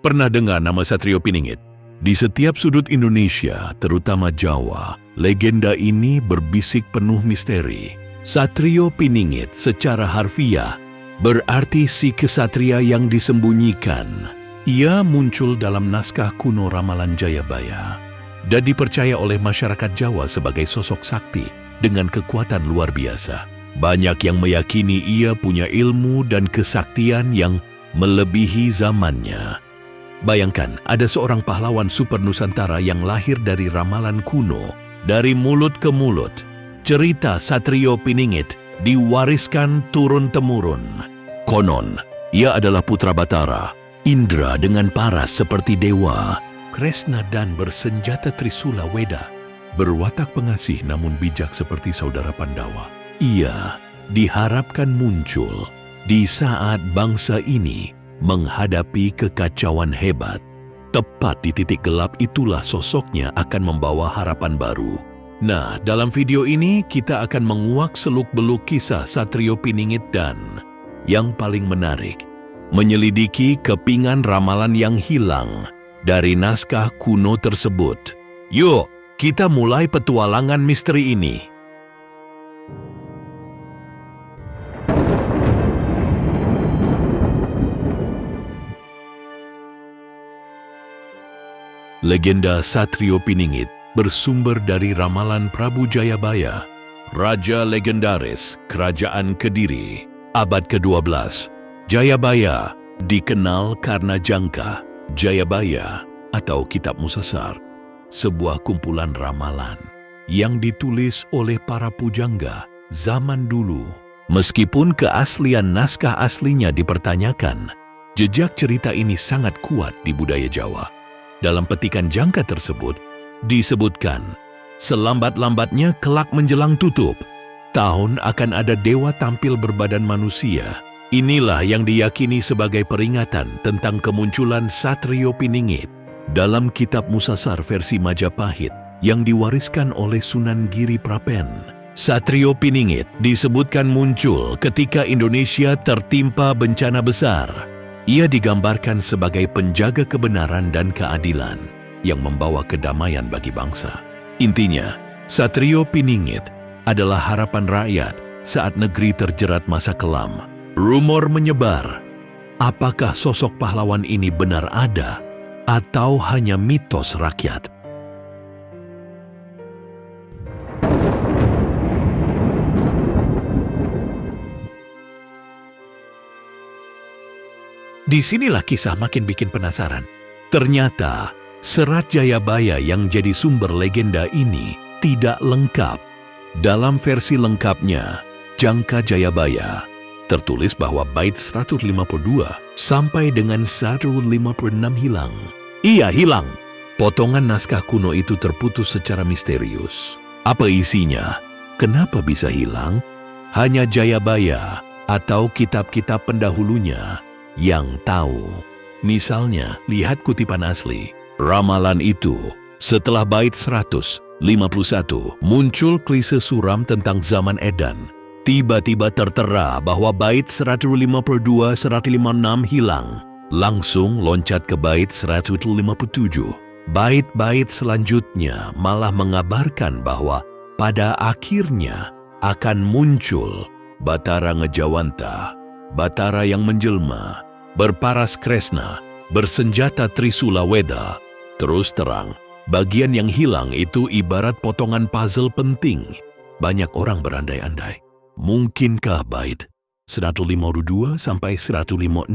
Pernah dengar nama Satrio Piningit? Di setiap sudut Indonesia, terutama Jawa, legenda ini berbisik penuh misteri. Satrio Piningit secara harfiah berarti si kesatria yang disembunyikan. Ia muncul dalam naskah kuno Ramalan Jayabaya dan dipercaya oleh masyarakat Jawa sebagai sosok sakti dengan kekuatan luar biasa. Banyak yang meyakini ia punya ilmu dan kesaktian yang melebihi zamannya. Bayangkan, ada seorang pahlawan super Nusantara yang lahir dari ramalan kuno, dari mulut ke mulut. Cerita Satrio Piningit diwariskan turun-temurun. Konon, ia adalah putra Batara, Indra dengan paras seperti dewa, Kresna dan bersenjata Trisula Weda, berwatak pengasih namun bijak seperti saudara Pandawa. Ia diharapkan muncul di saat bangsa ini menghadapi kekacauan hebat. Tepat di titik gelap itulah sosoknya akan membawa harapan baru. Nah, dalam video ini kita akan menguak seluk-beluk kisah Satrio Piningit dan yang paling menarik, menyelidiki kepingan ramalan yang hilang dari naskah kuno tersebut. Yuk, kita mulai petualangan misteri ini. Legenda Satrio Piningit bersumber dari ramalan Prabu Jayabaya, raja legendaris Kerajaan Kediri, abad ke-12. Jayabaya dikenal karena jangka Jayabaya atau Kitab Musasar, sebuah kumpulan ramalan yang ditulis oleh para pujangga zaman dulu. Meskipun keaslian naskah aslinya dipertanyakan, jejak cerita ini sangat kuat di budaya Jawa. Dalam petikan jangka tersebut, disebutkan, selambat-lambatnya kelak menjelang tutup, tahun akan ada dewa tampil berbadan manusia. Inilah yang diyakini sebagai peringatan tentang kemunculan Satrio Piningit dalam Kitab Musasar versi Majapahit yang diwariskan oleh Sunan Giri Prapen. Satrio Piningit disebutkan muncul ketika Indonesia tertimpa bencana besar. Ia digambarkan sebagai penjaga kebenaran dan keadilan yang membawa kedamaian bagi bangsa. Intinya, Satrio Piningit adalah harapan rakyat saat negeri terjerat masa kelam. Rumor menyebar, apakah sosok pahlawan ini benar ada atau hanya mitos rakyat? Disinilah kisah makin bikin penasaran. Ternyata, Serat Jayabaya yang jadi sumber legenda ini tidak lengkap. Dalam versi lengkapnya, Jangka Jayabaya, tertulis bahwa bait 152 sampai dengan 156 hilang. Iya, hilang. Potongan naskah kuno itu terputus secara misterius. Apa isinya? Kenapa bisa hilang? Hanya Jayabaya atau kitab-kitab pendahulunya yang tahu. Misalnya, lihat kutipan asli. Ramalan itu, setelah bait 151, muncul klise suram tentang zaman edan. Tiba-tiba tertera bahwa bait 152-156 hilang. Langsung loncat ke bait 157. Bait-bait selanjutnya malah mengabarkan bahwa pada akhirnya akan muncul Batara Ngejawanta, Batara yang menjelma, berparas Kresna, bersenjata Trisula Weda. Terus terang, bagian yang hilang itu ibarat potongan puzzle penting. Banyak orang berandai-andai, mungkinkah bait 152 sampai 156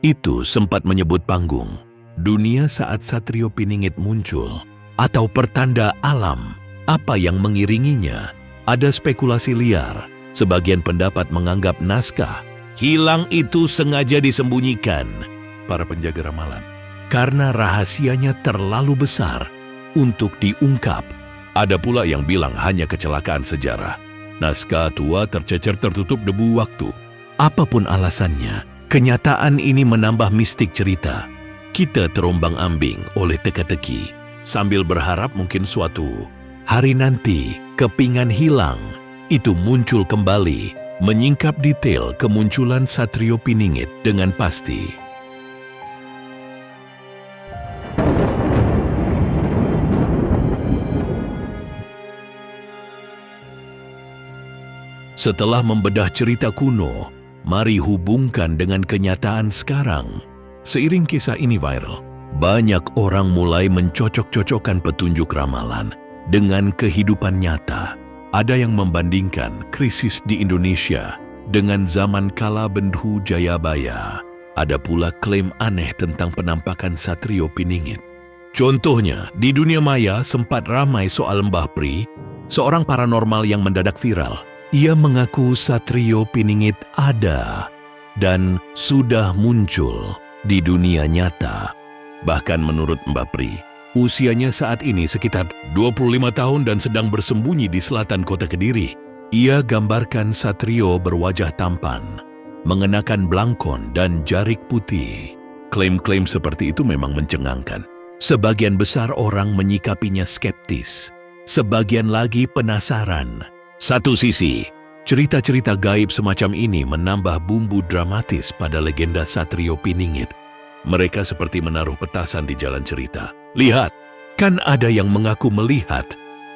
itu sempat menyebut panggung dunia saat Satrio Piningit muncul, atau pertanda alam apa yang mengiringinya? Ada spekulasi liar. Sebagian pendapat menganggap naskah hilang itu sengaja disembunyikan para penjaga ramalan karena rahasianya terlalu besar untuk diungkap. Ada pula yang bilang hanya kecelakaan sejarah. Naskah tua tercecer tertutup debu waktu. Apapun alasannya, kenyataan ini menambah mistik cerita. Kita terombang-ambing oleh teka-teki sambil berharap mungkin suatu hari nanti kepingan hilang itu muncul kembali, menyingkap detail kemunculan Satrio Piningit dengan pasti. Setelah membedah cerita kuno, mari hubungkan dengan kenyataan sekarang. Seiring kisah ini viral, banyak orang mulai mencocok-cocokkan petunjuk ramalan dengan kehidupan nyata. Ada yang membandingkan krisis di Indonesia dengan zaman kala Bendhu Jayabaya. Ada pula klaim aneh tentang penampakan Satrio Piningit. Contohnya, di dunia maya sempat ramai soal Mbah Pri, seorang paranormal yang mendadak viral. Ia mengaku Satrio Piningit ada dan sudah muncul di dunia nyata. Bahkan menurut Mbah Pri, usianya saat ini sekitar 25 tahun dan sedang bersembunyi di selatan kota Kediri. Ia gambarkan Satrio berwajah tampan, mengenakan blangkon dan jarik putih. Klaim-klaim seperti itu memang mencengangkan. Sebagian besar orang menyikapinya skeptis, sebagian lagi penasaran. Satu sisi, cerita-cerita gaib semacam ini menambah bumbu dramatis pada legenda Satrio Piningit. Mereka seperti menaruh petasan di jalan cerita. Lihat, kan ada yang mengaku melihat.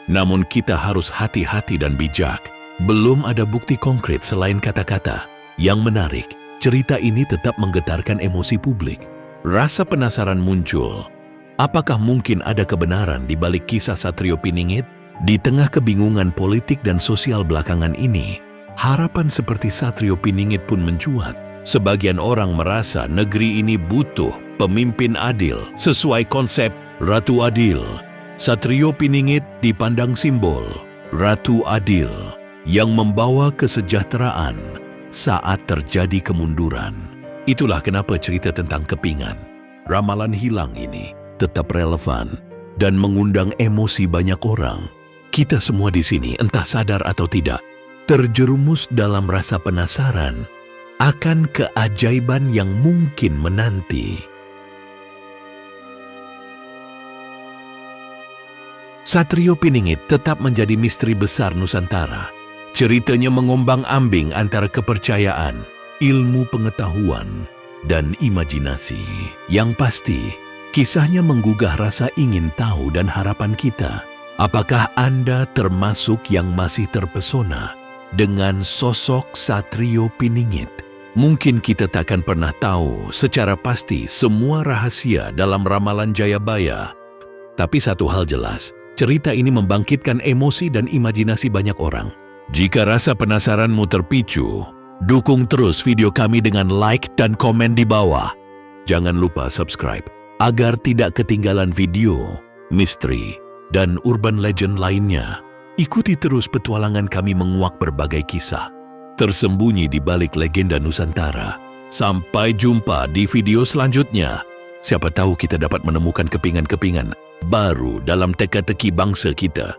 Namun kita harus hati-hati dan bijak. Belum ada bukti konkret selain kata-kata. Yang menarik, cerita ini tetap menggetarkan emosi publik. Rasa penasaran muncul. Apakah mungkin ada kebenaran di balik kisah Satrio Piningit? Di tengah kebingungan politik dan sosial belakangan ini, harapan seperti Satrio Piningit pun mencuat. Sebagian orang merasa negeri ini butuh pemimpin adil sesuai konsep Ratu Adil. Satrio Piningit dipandang simbol Ratu Adil yang membawa kesejahteraan saat terjadi kemunduran. Itulah kenapa cerita tentang kepingan, ramalan hilang ini tetap relevan dan mengundang emosi banyak orang. Kita semua di sini, entah sadar atau tidak, terjerumus dalam rasa penasaran akan keajaiban yang mungkin menanti. Satrio Piningit tetap menjadi misteri besar Nusantara. Ceritanya mengombang-ambing antara kepercayaan, ilmu pengetahuan, dan imajinasi. Yang pasti, kisahnya menggugah rasa ingin tahu dan harapan kita. Apakah Anda termasuk yang masih terpesona dengan sosok Satrio Piningit? Mungkin kita takkan pernah tahu secara pasti semua rahasia dalam ramalan Jayabaya. Tapi satu hal jelas, cerita ini membangkitkan emosi dan imajinasi banyak orang. Jika rasa penasaranmu terpicu, dukung terus video kami dengan like dan komen di bawah. Jangan lupa subscribe agar tidak ketinggalan video, misteri, dan urban legend lainnya. Ikuti terus petualangan kami menguak berbagai kisah tersembunyi di balik legenda Nusantara. Sampai jumpa di video selanjutnya. Siapa tahu kita dapat menemukan kepingan-kepingan baru dalam teka-teki bangsa kita.